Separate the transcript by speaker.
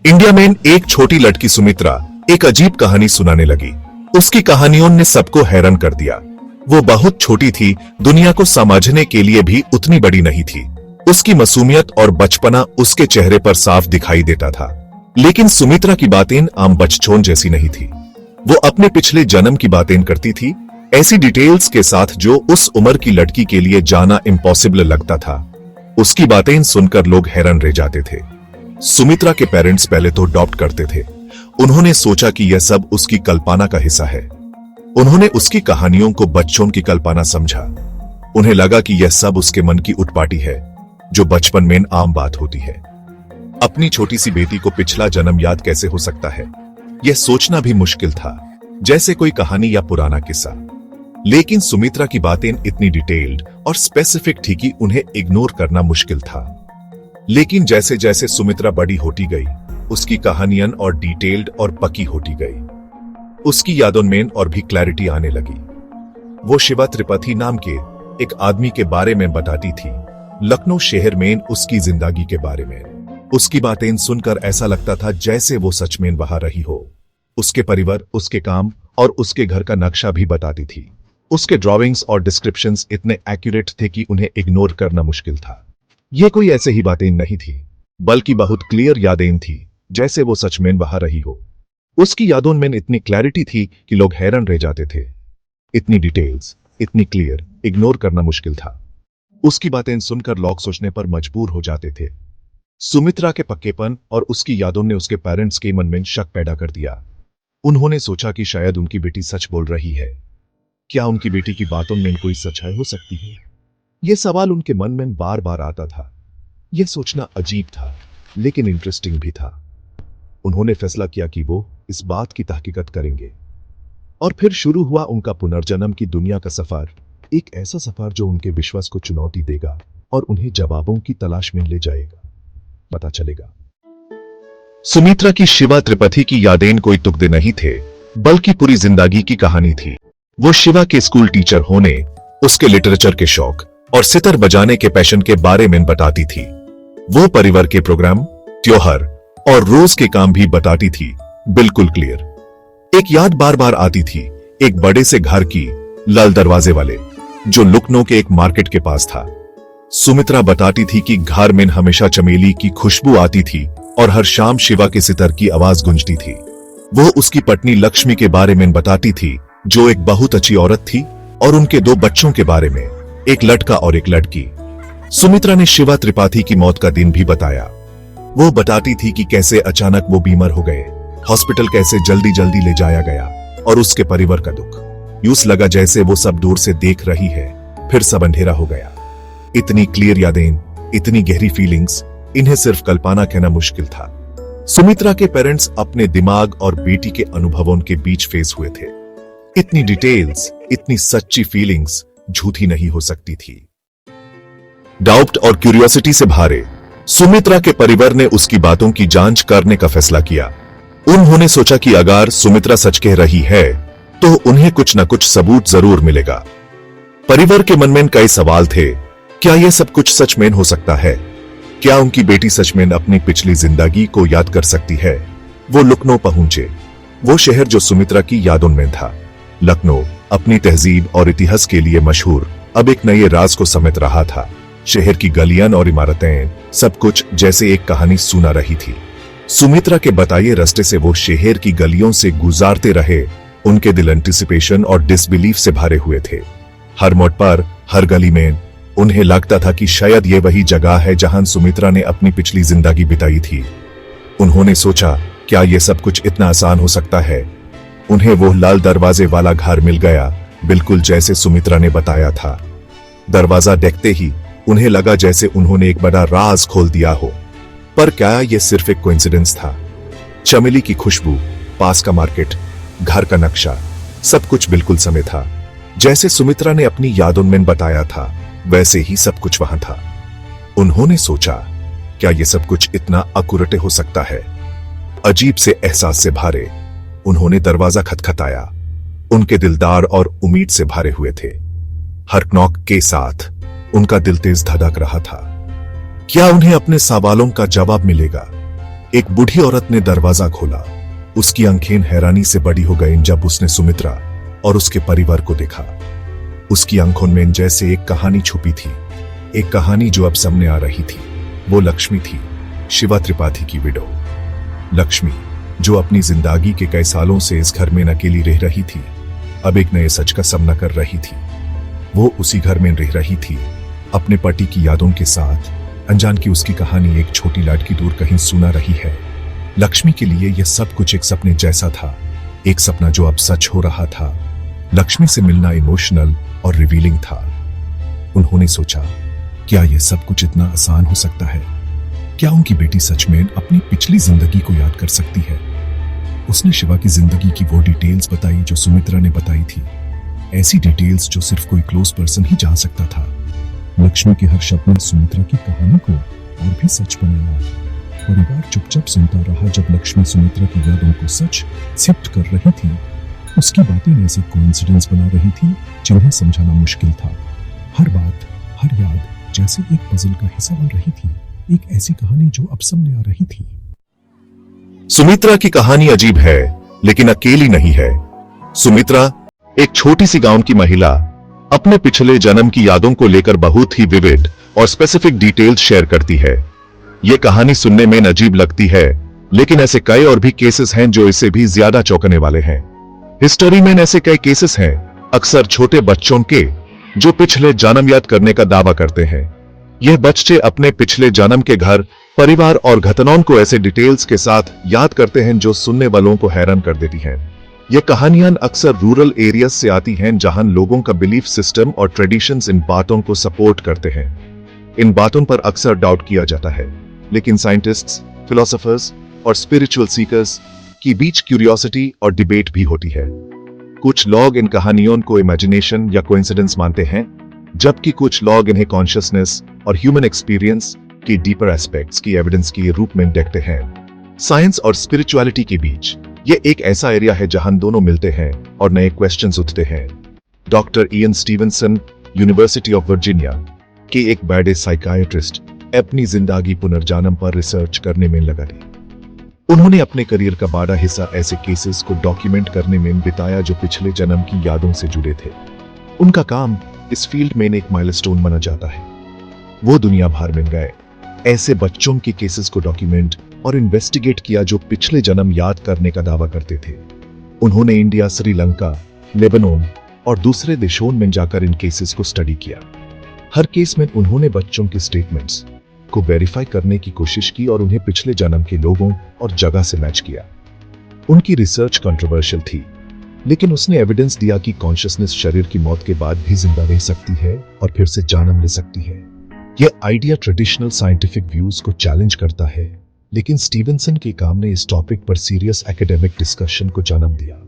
Speaker 1: India में एक छोटी लड़की सुमित्रा एक अजीब कहानी सुनाने लगी। उसकी कहानियों ने सबको हैरान कर दिया। वो बहुत छोटी थी, दुनिया को समझने के लिए भी उतनी बड़ी नहीं थी। उसकी मासूमियत और बचपना उसके चेहरे पर साफ दिखाई देता था। लेकिन सुमित्रा की बातें आम बच्चों जैसी नहीं थी। वो अपने पिछले जन्म की बातें करती थी, ऐसी डिटेल्स के साथ जो उस उम्र की लड़की के लिए जाना इम्पॉसिबल लगता था। उसकी बातें सुनकर लोग हैरान रह जाते थे। सुमित्रा के पेरेंट्स पहले तो डाउट करते थे। उन्होंने सोचा कि यह सब उसकी कल्पना का हिस्सा है। उन्होंने उसकी कहानियों को बच्चों की कल्पना समझा। उन्हें लगा कि यह सब उसके मन की उत्पाटी है, जो बचपन में आम बात होती है। अपनी छोटी सी बेटी को पिछला जन्म याद कैसे हो सकता है, यह सोचना भी मुश्किल था, जैसे कोई कहानी या पुराना किस्सा। लेकिन सुमित्रा की बातें इतनी डिटेल्ड और स्पेसिफिक थी कि उन्हें इग्नोर करना मुश्किल था। लेकिन जैसे जैसे सुमित्रा बड़ी होती गई, उसकी कहानियां और डिटेल्ड और पक्की होती गई। उसकी यादों में और भी क्लैरिटी आने लगी। वो शिवा त्रिपाठी नाम के एक आदमी के बारे में बताती थी, लखनऊ शहर में उसकी जिंदगी के बारे में। उसकी बातें सुनकर ऐसा लगता था जैसे वो सच में वहां रही हो। उसके परिवार, उसके काम और उसके घर का नक्शा भी बताती थी। उसके ड्राइंग्स और डिस्क्रिप्शंस इतने एक्यूरेट थे कि उन्हें इग्नोर करना मुश्किल था। ये कोई ऐसे ही बातें नहीं थी, बल्कि बहुत क्लियर यादें थी, जैसे वो सच में वहां रही हो। उसकी यादों में इतनी क्लैरिटी थी कि लोग हैरान रह जाते थे। इतनी डिटेल्स, इतनी क्लियर, इग्नोर करना मुश्किल था। उसकी बातें सुनकर लोग सोचने पर मजबूर हो जाते थे। सुमित्रा के पक्केपन और उसकी यादों ने उसके पेरेंट्स के मन में शक पैदा कर दिया। उन्होंने सोचा कि शायद उनकी बेटी सच बोल रही है। क्या उनकी बेटी की बातों में कोई सच्चाई हो सकती है? यह सवाल उनके मन में बार बार आता था। यह सोचना अजीब था, लेकिन इंटरेस्टिंग भी था। उन्होंने फैसला किया कि वो इस बात की तहकीकत करेंगे। और फिर शुरू हुआ उनका पुनर्जन्म की दुनिया का सफर। एक ऐसा सफर जो उनके विश्वास को चुनौती देगा और उन्हें जवाबों की तलाश में ले जाएगा। पता चलेगा। सुमित्रा की शिवा त्रिपाठी की यादें कोई तुकड़े नहीं थे, बल्कि पूरी जिंदगी की कहानी थी। वो शिवा के स्कूल टीचर होने, उसके लिटरेचर के शौक और सितार बजाने के पैशन के बारे में बताती थी। वो परिवार के प्रोग्राम, त्योहार और रोज के काम भी बताती थी, बिल्कुल क्लियर। एक याद बार बार आती थी, एक बड़े से घर की, लाल दरवाजे वाले, जो लखनऊ के एक मार्केट के पास था। सुमित्रा बताती थी कि घर में हमेशा चमेली की खुशबू आती थी और हर शाम शिवा के सितार की आवाज गूंजती थी। वो उसकी पत्नी लक्ष्मी के बारे में बताती थी, जो एक बहुत अच्छी औरत थी, और उनके 2 बच्चों के बारे में, एक लड़का और एक लड़की। सुमित्रा ने शिवा त्रिपाठी की मौत का दिन भी बताया। वो बताती थी कि कैसे अचानक वो बीमार हो गए, हॉस्पिटल कैसे जल्दी जल्दी ले जाया गया, और उसके परिवार का दुख। यूं लगा जैसे वो सब दूर से देख रही है, फिर सब अंधेरा हो गया। इतनी क्लियर यादें, इतनी गहरी फीलिंग्स, इन्हें सिर्फ कल्पना कहना मुश्किल था। सुमित्रा के पेरेंट्स अपने दिमाग और बेटी के अनुभवों के बीच फेस हुए थे। इतनी डिटेल्स, इतनी सच्ची फीलिंग्स झूठी नहीं हो सकती थी। डाउट और क्यूरियोसिटी से भरे सुमित्रा के परिवार ने उसकी बातों की जांच करने का फैसला किया। उन्होंने सोचा कि अगर सुमित्रा सच कह रही है, तो उन्हें कुछ न कुछ सबूत जरूर मिलेगा। परिवार के मन में कई सवाल थे। क्या यह सब कुछ सच में हो सकता है? क्या उनकी बेटी सच में अपनी पिछली जिंदगी को याद कर सकती है? वो लखनऊ पहुंचे, वो शहर जो सुमित्रा की यादों में था। लखनऊ अपनी तहजीब और इतिहास के लिए मशहूर, अब एक नए राज को समेट रहा था। शहर की गलियां और इमारतें, सब कुछ जैसे एक कहानी सुना रही थी। सुमित्रा के बताए रास्ते से वो शहर की गलियों से गुजारते रहे। उनके दिल एंटिसिपेशन और डिसबिलीफ से भरे हुए थे। हर मोड़ पर, हर गली में उन्हें लगता था कि शायद ये वही जगह है जहां सुमित्रा ने अपनी पिछली जिंदगी बिताई थी। उन्होंने सोचा, क्या यह सब कुछ इतना आसान हो सकता है? उन्हें वो लाल दरवाजे वाला घर मिल गया, बिल्कुल जैसे सुमित्रा ने बताया था। दरवाजा देखते ही उन्हें लगा जैसे उन्होंने एक बड़ा राज खोल दिया हो। पर क्या यह सिर्फ एक कोइंसिडेंस था? चमेली की खुशबू, पास का मार्केट, घर का नक्शा, सब कुछ बिल्कुल समय था। जैसे सुमित्रा ने अपनी यादों में बताया था, वैसे ही सब कुछ वहां था। उन्होंने सोचा, क्या यह सब कुछ इतना एक्यूरेट हो सकता है? अजीब से एहसास से भरे उन्होंने दरवाजा खटखटाया। उनके दिलदार और उम्मीद से भरे हुए थे। हर नॉक के साथ उनका दिल तेज धड़क रहा था। क्या उन्हें अपने सवालों का जवाब मिलेगा? एक बूढ़ी औरत ने दरवाजा खोला। उसकी आंखें हैरानी से बड़ी हो गईं जब उसने सुमित्रा और उसके परिवार को देखा। उसकी आंखों में जैसे एक कहानी छुपी थी, एक कहानी जो अब सामने आ रही थी। वो लक्ष्मी थी, शिवा त्रिपाठी की विडो। लक्ष्मी, जो अपनी जिंदगी के कई सालों से इस घर में अकेली रह रही थी, अब एक नए सच का सामना कर रही थी। वो उसी घर में रह रही थी, अपने पति की यादों के साथ, अनजान की उसकी कहानी एक छोटी लड़की दूर कहीं सुना रही है। लक्ष्मी के लिए यह सब कुछ एक सपने जैसा था, एक सपना जो अब सच हो रहा था। लक्ष्मी से मिलना इमोशनल और रिवीलिंग था। उन्होंने सोचा, क्या यह सब कुछ इतना आसान हो सकता है? क्या उनकी बेटी सच में अपनी पिछली जिंदगी को याद कर सकती है? उसने शिवा की जिंदगी की वो डिटेल्स बताई जो सुमित्रा ने बताई थी, ऐसी डिटेल्स जो सिर्फ कोई क्लोज पर्सन ही जान सकता था। लक्ष्मी के हर शब्द ने सुमित्रा की कहानी को और भी सच बनाया। परिवार चुपचाप सुनता रहा जब लक्ष्मी सुमित्रा की यादों को सच एक्सेप्ट कर रही थी। उसकी बातें ऐसे कोइंसिडेंस बना रही थी जिन्हें समझाना मुश्किल था। हर बात, हर याद जैसे एक पजल का हिस्सा बन रही थी, एक ऐसी कहानी जो अब सामने आ रही थी। सुमित्रा की कहानी अजीब है, लेकिन अकेली नहीं है। सुमित्रा एक छोटी सी गांव की महिला, अपने पिछले जन्म की यादों को लेकर बहुत ही विविड और स्पेसिफिक डिटेल्स शेयर करती है। यह कहानी सुनने में अजीब लगती है, लेकिन ऐसे कई और भी केसेस हैं जो इससे भी ज्यादा चौंकाने वाले हैं। हिस्ट्री में ऐसे कई केसेस हैं, अक्सर छोटे बच्चों के, जो पिछले जन्म याद करने का दावा करते हैं। यह बच्चे अपने पिछले जन्म के घर, परिवार और घटनाओं को ऐसे डिटेल्स के साथ याद करते हैं जो सुनने वालों को हैरान कर देती हैं। ये कहानियां अक्सर रूरल एरियाज से आती हैं जहां लोगों का बिलीफ सिस्टम और ट्रेडिशंस इन बातों को सपोर्ट करते हैं। इन बातों पर अक्सर डाउट किया जाता है, लेकिन साइंटिस्ट्स, फिलोसोफर्स और स्पिरिचुअल सीकर्स की बीच क्यूरियोसिटी और डिबेट भी होती है। कुछ लोग इन कहानियों को इमेजिनेशन या कोइंसिडेंस मानते हैं, जबकि कुछ लोग इन्हें कॉन्शियसनेस और ह्यूमन एक्सपीरियंस की डीपर एस्पेक्ट्स की एविडेंस के रूप में देखते हैं। साइंस और स्पिरिचुअलिटी के बीच ये एक ऐसा एरिया है जहां दोनों मिलते हैं और नए क्वेश्चंस उठते हैं। Doctor Ian Stevenson, university of Virginia के एक बड़े साइकाइट्रिस्ट, अपनी जिंदगी पुनर्जन्म पर रिसर्च करने में लगा दी। उन्होंने अपने करियर का बड़ा हिस्सा ऐसे केसेस को डॉक्यूमेंट करने में बिताया जो पिछले जन्म की यादों से जुड़े थे। उनका काम इस फील्ड में एक माइलस्टोन माना जाता है। वो दुनिया भर में गए, ऐसे बच्चों के केसेस को डॉक्यूमेंट और इन्वेस्टिगेट किया जो पिछले जन्म याद करने का दावा करते थे। उन्होंने इंडिया, श्रीलंका, लेबनान और दूसरे देशों में जाकर इन केसेस को स्टडी किया। हर केस में उन्होंने बच्चों के स्टेटमेंट्स को वेरीफाई करने की कोशिश की और उन्हें पिछले जन्म के लोगों और जगह से मैच किया। उनकी रिसर्च कंट्रोवर्शियल थी, लेकिन उसने एविडेंस दिया कि कॉन्शियसनेस शरीर की मौत के बाद भी जिंदा रह सकती है और फिर से जन्म ले सकती है। यह आइडिया ट्रेडिशनल साइंटिफिक व्यूज को चैलेंज करता है, लेकिन स्टीवनसन के काम ने इस टॉपिक पर सीरियस एकेडमिक डिस्कशन को जन्म दिया।